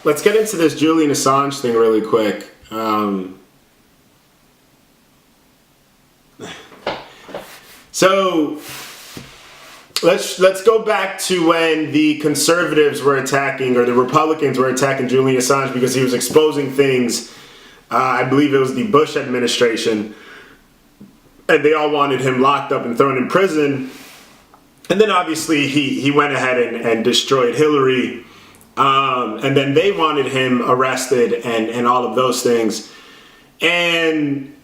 let's get into this Julian Assange thing really quick. So let's go back to when the conservatives were attacking, or the Republicans were attacking Julian Assange because he was exposing things. I believe it was the Bush administration, and they all wanted him locked up and thrown in prison. And then obviously he went ahead and destroyed Hillary. And then they wanted him arrested and all of those things. And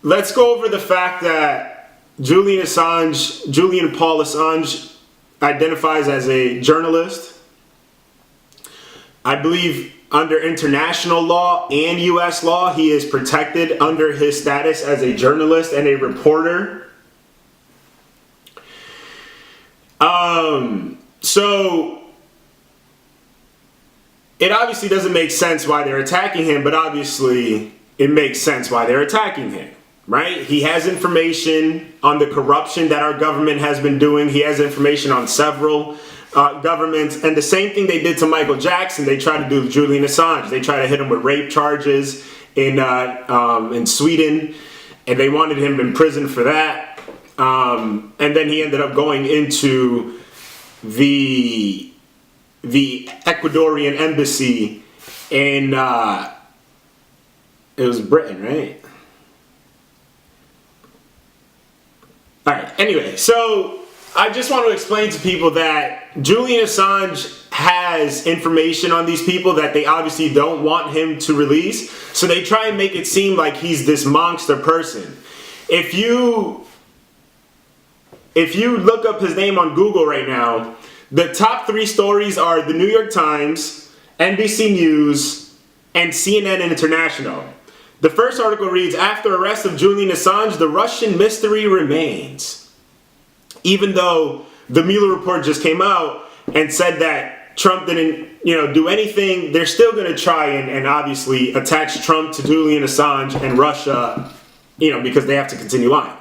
let's go over the fact that Julian Paul Assange identifies as a journalist. I believe under international law and U.S. law, he is protected under his status as a journalist and a reporter. So it obviously doesn't make sense why they're attacking him, but obviously it makes sense why they're attacking him, right? He has information on the corruption that our government has been doing. He has information on several governments, and the same thing they did to Michael Jackson, they tried to do to Julian Assange. They tried to hit him with rape charges in Sweden, and they wanted him in prison for that. And then he ended up going into the Ecuadorian embassy in it was Britain, right? All right. Anyway, so I just want to explain to people that Julian Assange has information on these people that they obviously don't want him to release. So they try and make it seem like he's this monster person. If you look up his name on Google right now, the top 3 stories are the New York Times, NBC News, and CNN International. The first article reads, "After arrest of Julian Assange, the Russian mystery remains." Even though the Mueller report just came out and said that Trump didn't, do anything, they're still going to try and obviously attach Trump to Julian Assange and Russia, because they have to continue lying.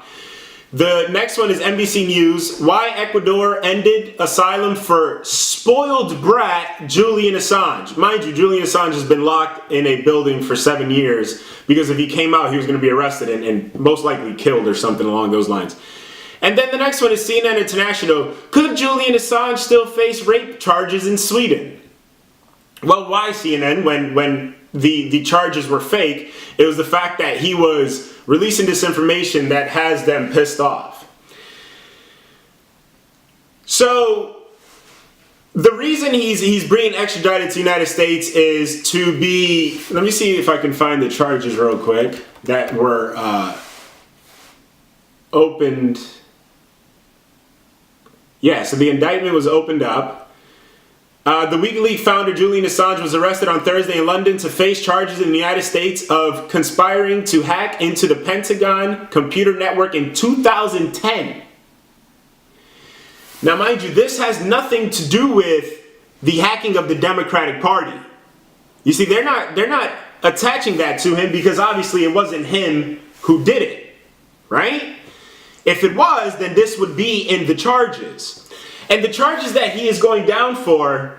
The next one is NBC News. Why Ecuador ended asylum for spoiled brat Julian Assange. Mind you, Julian Assange has been locked in a building for 7 years because if he came out, he was going to be arrested and most likely killed or something along those lines. And then the next one is CNN International. Could Julian Assange still face rape charges in Sweden? Well, why CNN when the charges were fake? It was the fact that he was releasing this information that has them pissed off. So the reason he's being extradited to the United States is to be, let me see if I can find the charges real quick that were opened. Yeah, so the indictment was opened up. The WikiLeaks founder Julian Assange was arrested on Thursday in London to face charges in the United States of conspiring to hack into the Pentagon computer network in 2010. Now, mind you, this has nothing to do with the hacking of the Democratic Party. You see, they're not attaching that to him because obviously it wasn't him who did it, right? If it was, then this would be in the charges. And the charges that he is going down for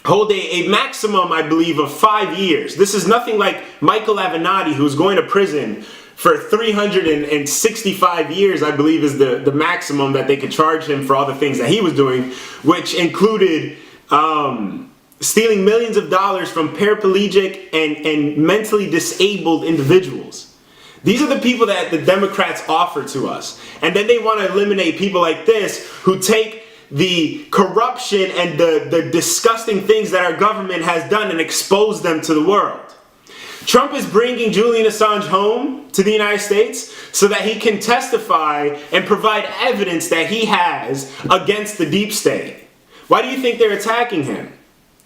hold a maximum, I believe, of 5 years. This is nothing like Michael Avenatti, who's going to prison for 365 years, I believe, is the maximum that they could charge him for all the things that he was doing, which included stealing millions of dollars from paraplegic and mentally disabled individuals. These are the people that the Democrats offer to us. And then they want to eliminate people like this who take the corruption and the disgusting things that our government has done and expose them to the world. Trump is bringing Julian Assange home to the United States so that he can testify and provide evidence that he has against the deep state. Why do you think they're attacking him?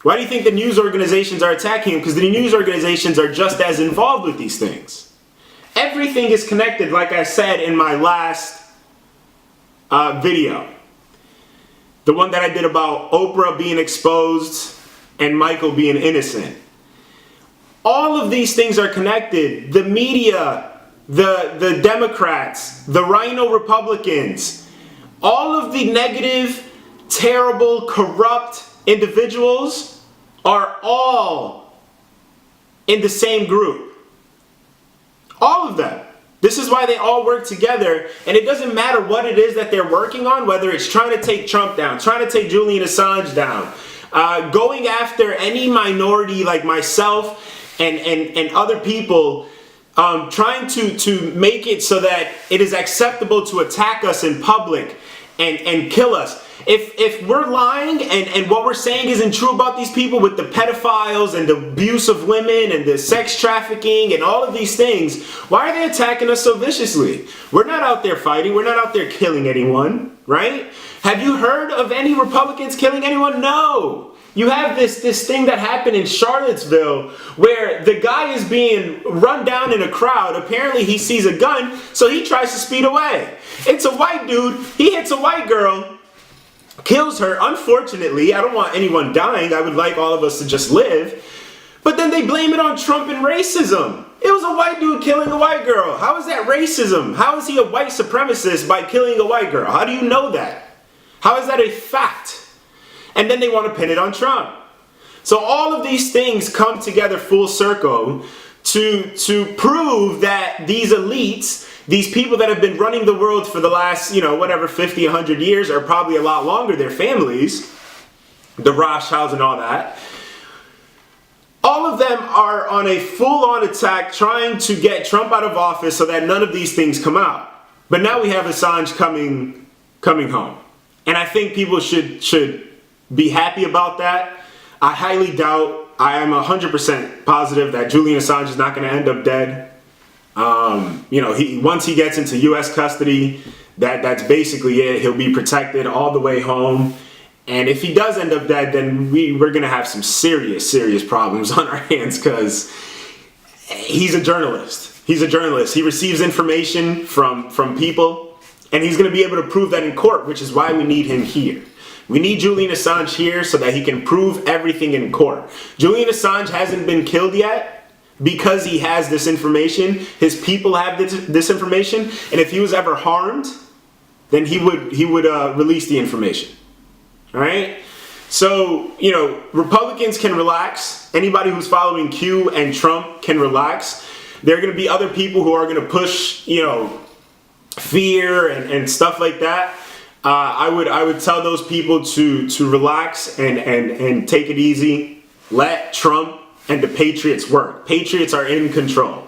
Why do you think the news organizations are attacking him? Because the news organizations are just as involved with these things. Everything is connected, like I said in my last video. The one that I did about Oprah being exposed and Michael being innocent. All of these things are connected. The media, the Democrats, the Rhino Republicans, all of the negative, terrible, corrupt individuals are all in the same group. All of them. This is why they all work together, and it doesn't matter what it is that they're working on, whether it's trying to take Trump down, trying to take Julian Assange down, going after any minority like myself and other people, trying to make it so that it is acceptable to attack us in public and kill us. If we're lying and what we're saying isn't true about these people with the pedophiles and the abuse of women and the sex trafficking and all of these things, why are they attacking us so viciously? We're not out there fighting. We're not out there killing anyone, right? Have you heard of any Republicans killing anyone? No. You have this thing that happened in Charlottesville where the guy is being run down in a crowd. Apparently he sees a gun, so he tries to speed away. It's a white dude. He hits a white girl, kills her. Unfortunately, I don't want anyone dying. I would like all of us to just live. But then they blame it on Trump and racism. It was a white dude killing a white girl. How is that racism? How is he a white supremacist by killing a white girl? How do you know that? How is that a fact? And then they want to pin it on Trump. So all of these things come together full circle to prove that these elites, these people that have been running the world for the last, 50, 100 years, or probably a lot longer, their families, the Rothschilds and all that, all of them are on a full-on attack trying to get Trump out of office so that none of these things come out. But now we have Assange coming home. And I think people should be happy about that. I highly doubt, I am 100% positive that Julian Assange is not going to end up dead. Once he gets into U.S. custody, that's basically it. He'll be protected all the way home. And if he does end up dead, then we're going to have some serious problems on our hands, because he's a journalist. He's a journalist. He receives information from people, and he's going to be able to prove that in court, which is why we need him here. We need Julian Assange here so that he can prove everything in court. Julian Assange hasn't been killed yet because he has this information. His people have this information, and if he was ever harmed, then he would release the information. All right? So, Republicans can relax. Anybody who's following Q and Trump can relax. There are going to be other people who are going to push, fear and stuff like that. I would tell those people to relax and take it easy. Let Trump and the Patriots work. Patriots are in control.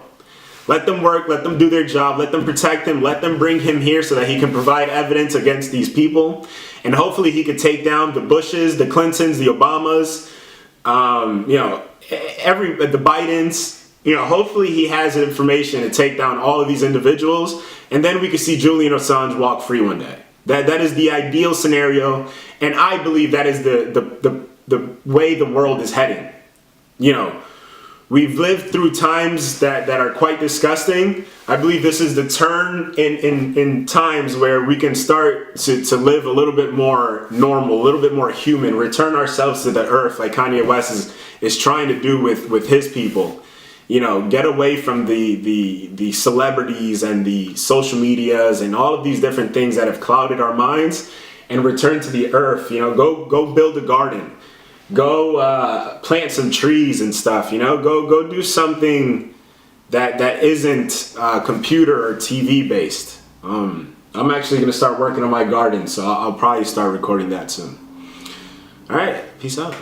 Let them work. Let them do their job. Let them protect him. Let them bring him here so that he can provide evidence against these people. And hopefully he could take down the Bushes, the Clintons, the Obamas, the Bidens. Hopefully he has information to take down all of these individuals. And then we could see Julian Assange walk free one day. That is the ideal scenario, and I believe that is the way the world is heading. We've lived through times that are quite disgusting. I believe this is the turn in times where we can start to live a little bit more normal, a little bit more human, return ourselves to the earth like Kanye West is trying to do with his people. Get away from the celebrities and the social medias and all of these different things that have clouded our minds, and return to the earth. Go build a garden, go plant some trees and stuff. Go do something that isn't computer or TV based. I'm actually gonna start working on my garden, so I'll probably start recording that soon. All right, peace out.